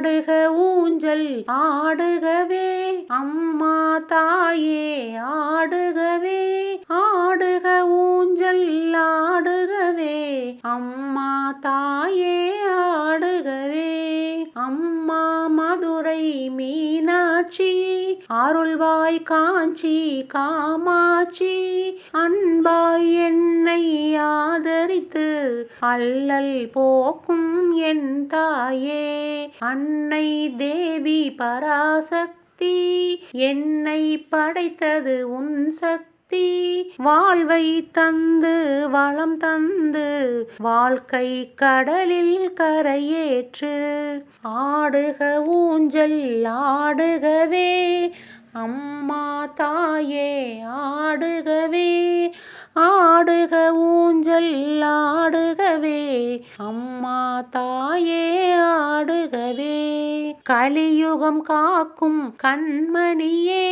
ஆடுக ஊஞ்சல் ஆடுகவே அம்மா தாயே ஆடுகவே ஆடுக ஊஞ்சல் ஆடுகவே அம்மா தாயே ஆடுகவே அம்மா மதுரை மீனாட்சி அருள்வாய் காஞ்சி காமாட்சி அன்பாய் என்னை ஆதரித்து அல்லல் போக்கும் என் தாயே அன்னை தேவி பராசக்தி என்னை படைத்தது உன் சக்தி வாழ்வை தந்து வளம் தந்து வாழ்க்கை கடலில் கரையேற்று ஆடுக ஊஞ்சல் ஆடுகவே அம்மா தாயே ஆடுகவே ஆடுக ஊஞ்சல் ஆடுகவே அம்மா தாயே ஆடுகவே கலியுகம் காக்கும் கண்மணியே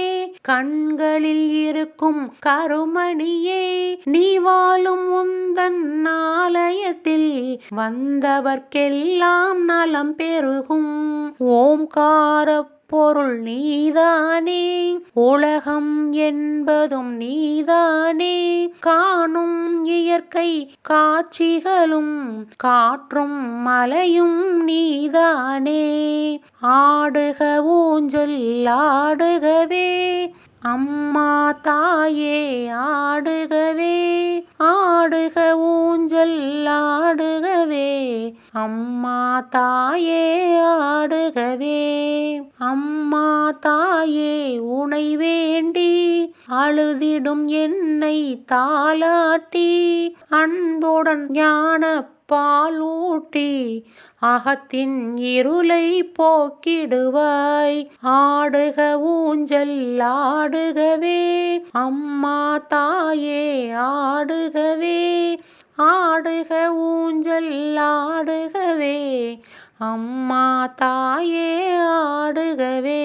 கண்களில் இருக்கும் கருமணியே நீ வாழும் உந்தன் ஆலயத்தில் வந்தவர்க்கெல்லாம் நலம் பெருகும் ஓம்கார பொருள் நீதானே உலகம் என்பதும் நீதானே காணும் இயற்கை காட்சிகளும் காற்றும் மலையும் நீதானே ஆடுக ஊஞ்சல் ஆடுகவே அம்மா தாயே ஆடுகவே ஆடுக ஊஞ்சல் ஆடுகவே அம்மா தாயே ஆடுகவே அம்மா தாயே உனை வேண்டி அழுதிடும் என்னை தாலாட்டி அன்புடன் ஞான பாலூட்டி அகத்தின் இருளை போக்கிடுவாய் ஆடுக ஊஞ்சல் ஆடுகவே அம்மா தாயே ஆடுகவே ஆடுக ஊஞ்சல் ஆடுகவே அம்மா தாயே ஆடுகவே